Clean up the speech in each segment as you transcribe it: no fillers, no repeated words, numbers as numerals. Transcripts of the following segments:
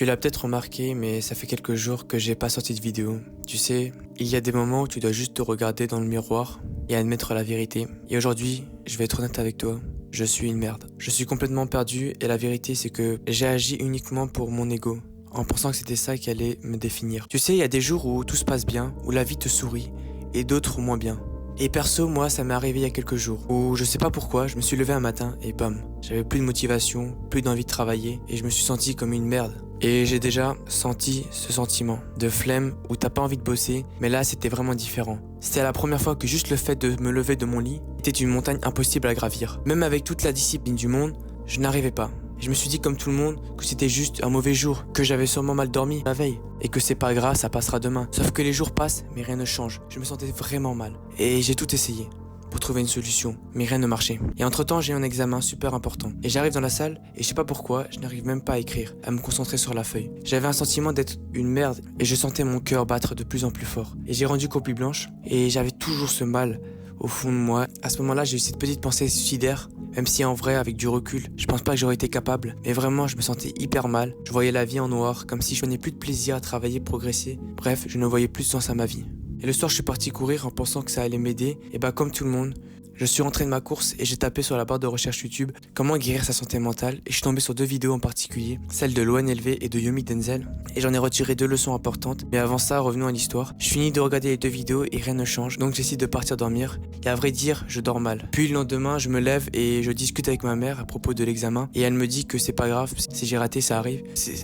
Tu l'as peut-être remarqué, mais ça fait quelques jours que j'ai pas sorti de vidéo. Tu sais, il y a des moments où tu dois juste te regarder dans le miroir et admettre la vérité. Et aujourd'hui, je vais être honnête avec toi, je suis une merde. Je suis complètement perdu et la vérité c'est que j'ai agi uniquement pour mon ego, en pensant que c'était ça qui allait me définir. Tu sais, il y a des jours où tout se passe bien, où la vie te sourit, et d'autres moins bien. Et perso, moi, ça m'est arrivé il y a quelques jours, où je sais pas pourquoi, je me suis levé un matin et bam, j'avais plus de motivation, plus d'envie de travailler, et je me suis senti comme une merde. Et j'ai déjà senti ce sentiment de flemme où t'as pas envie de bosser, mais là c'était vraiment différent. C'était la première fois que juste le fait de me lever de mon lit était une montagne impossible à gravir. Même avec toute la discipline du monde, je n'arrivais pas. Et je me suis dit comme tout le monde que c'était juste un mauvais jour, que j'avais sûrement mal dormi la veille, et que c'est pas grave, ça passera demain. Sauf que les jours passent, mais rien ne change. Je me sentais vraiment mal. Et j'ai tout essayé pour trouver une solution, mais rien ne marchait. Et entre temps, j'ai eu un examen super important. Et j'arrive dans la salle, et je sais pas pourquoi, je n'arrive même pas à écrire, à me concentrer sur la feuille. J'avais un sentiment d'être une merde, et je sentais mon cœur battre de plus en plus fort. Et j'ai rendu copie blanche, et j'avais toujours ce mal au fond de moi. À ce moment-là, j'ai eu cette petite pensée suicidaire, même si en vrai, avec du recul, je pense pas que j'aurais été capable. Mais vraiment, je me sentais hyper mal. Je voyais la vie en noir, comme si je n'avais plus de plaisir à travailler, progresser. Bref, je ne voyais plus de sens à ma vie. Et le soir, je suis parti courir en pensant que ça allait m'aider. Et bah, comme tout le monde, je suis rentré de ma course et j'ai tapé sur la barre de recherche YouTube comment guérir sa santé mentale et je suis tombé sur 2 vidéos en particulier, celle de l'ONLV et de Yomi Denzel, et j'en ai retiré 2 leçons importantes. Mais avant ça, revenons à l'histoire. Je finis de regarder les 2 vidéos et rien ne change, donc j'essaie de partir dormir et à vrai dire, je dors mal. Puis le lendemain, je me lève et je discute avec ma mère à propos de l'examen et elle me dit que c'est pas grave, si j'ai raté, ça arrive.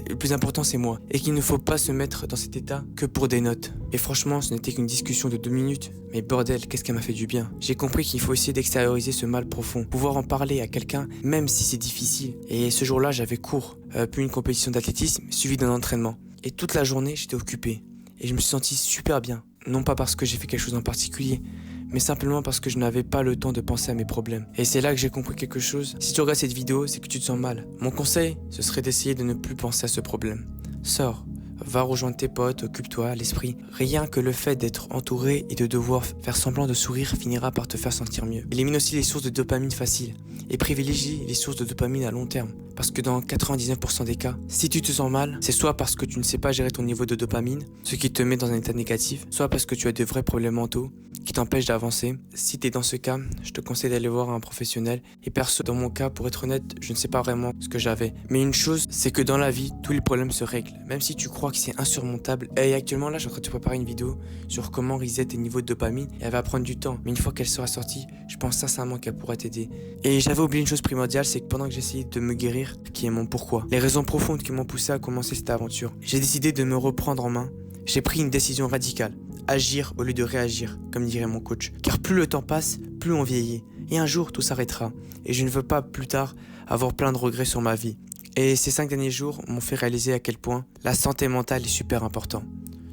Le plus important, c'est moi et qu'il ne faut pas se mettre dans cet état que pour des notes. Et franchement, ce n'était qu'une discussion de 2 minutes, mais bordel, qu'est-ce qu'elle m'a fait du bien. J'ai compris qu'il faut essayer d'extérioriser ce mal profond, pouvoir en parler à quelqu'un, même si c'est difficile. Et ce jour-là, j'avais cours, puis une compétition d'athlétisme, suivie d'un entraînement. Et toute la journée, j'étais occupé. Et je me suis senti super bien. Non pas parce que j'ai fait quelque chose en particulier, mais simplement parce que je n'avais pas le temps de penser à mes problèmes. Et c'est là que j'ai compris quelque chose. Si tu regardes cette vidéo, c'est que tu te sens mal. Mon conseil, ce serait d'essayer de ne plus penser à ce problème. Sors. Va rejoindre tes potes, occupe-toi, l'esprit. Rien que le fait d'être entouré et de devoir faire semblant de sourire finira par te faire sentir mieux. Élimine aussi les sources de dopamine faciles et privilégie les sources de dopamine à long terme. Parce que dans 99% des cas, si tu te sens mal, c'est soit parce que tu ne sais pas gérer ton niveau de dopamine, ce qui te met dans un état négatif, soit parce que tu as de vrais problèmes mentaux qui t'empêchent d'avancer. Si tu es dans ce cas, je te conseille d'aller voir un professionnel. Et perso, dans mon cas, pour être honnête, je ne sais pas vraiment ce que j'avais. Mais une chose, c'est que dans la vie, tous les problèmes se règlent. Même si tu crois que c'est insurmontable. Et actuellement, là, je suis en train de te préparer une vidéo sur comment reset tes niveaux de dopamine. Et elle va prendre du temps. Mais une fois qu'elle sera sortie, je pense sincèrement qu'elle pourra t'aider. Et j'avais oublié une chose primordiale, c'est que pendant que j'essayais de me guérir, qui est mon pourquoi, les raisons profondes qui m'ont poussé à commencer cette aventure, j'ai décidé de me reprendre en main. J'ai pris une décision radicale. Agir au lieu de réagir, comme dirait mon coach. Car plus le temps passe, plus on vieillit. Et un jour, tout s'arrêtera. Et je ne veux pas, plus tard, avoir plein de regrets sur ma vie. Et ces 5 derniers jours m'ont fait réaliser à quel point la santé mentale est super importante.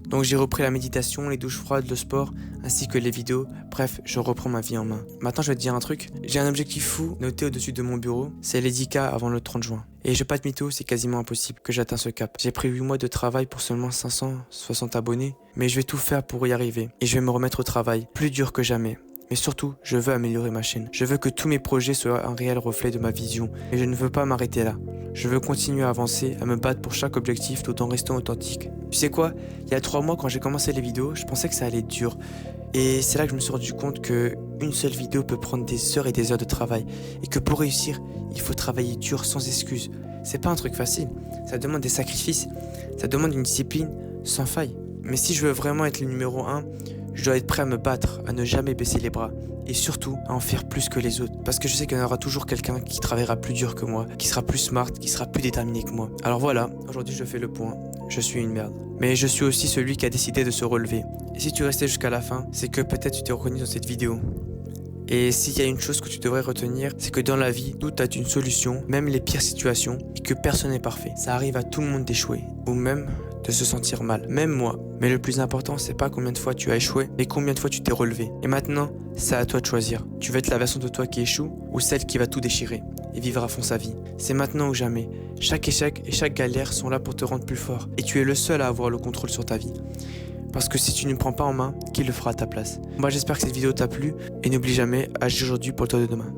Donc j'ai repris la méditation, les douches froides, le sport, ainsi que les vidéos. Bref, je reprends ma vie en main. Maintenant, je vais te dire un truc. J'ai un objectif fou noté au-dessus de mon bureau. C'est les 10K avant le 30 juin. Et je vais pas te mytho, c'est quasiment impossible que j'atteigne ce cap. J'ai pris 8 mois de travail pour seulement 560 abonnés. Mais je vais tout faire pour y arriver. Et je vais me remettre au travail, plus dur que jamais. Mais surtout, je veux améliorer ma chaîne. Je veux que tous mes projets soient un réel reflet de ma vision. Et je ne veux pas m'arrêter là. Je veux continuer à avancer, à me battre pour chaque objectif tout en restant authentique. Tu sais quoi? Il y a 3 mois, quand j'ai commencé les vidéos, je pensais que ça allait être dur. Et c'est là que je me suis rendu compte que une seule vidéo peut prendre des heures et des heures de travail. Et que pour réussir, il faut travailler dur sans excuse. C'est pas un truc facile. Ça demande des sacrifices. Ça demande une discipline sans faille. Mais si je veux vraiment être le numéro 1, je dois être prêt à me battre, à ne jamais baisser les bras. Et surtout, à en faire plus que les autres. Parce que je sais qu'il y en aura toujours quelqu'un qui travaillera plus dur que moi, qui sera plus smart, qui sera plus déterminé que moi. Alors voilà, aujourd'hui je fais le point. Je suis une merde. Mais je suis aussi celui qui a décidé de se relever. Et si tu restais jusqu'à la fin, c'est que peut-être tu t'es reconnu dans cette vidéo. Et s'il y a une chose que tu devrais retenir, c'est que dans la vie, tout a une solution, même les pires situations, et que personne n'est parfait. Ça arrive à tout le monde d'échouer, ou même de se sentir mal, même moi. Mais le plus important, c'est pas combien de fois tu as échoué, mais combien de fois tu t'es relevé. Et maintenant, c'est à toi de choisir. Tu veux être la version de toi qui échoue, ou celle qui va tout déchirer et vivre à fond sa vie. C'est maintenant ou jamais. Chaque échec et chaque galère sont là pour te rendre plus fort. Et tu es le seul à avoir le contrôle sur ta vie. Parce que si tu ne prends pas en main, qui le fera à ta place? Moi, j'espère que cette vidéo t'a plu, et n'oublie jamais, agis aujourd'hui pour le toi de demain.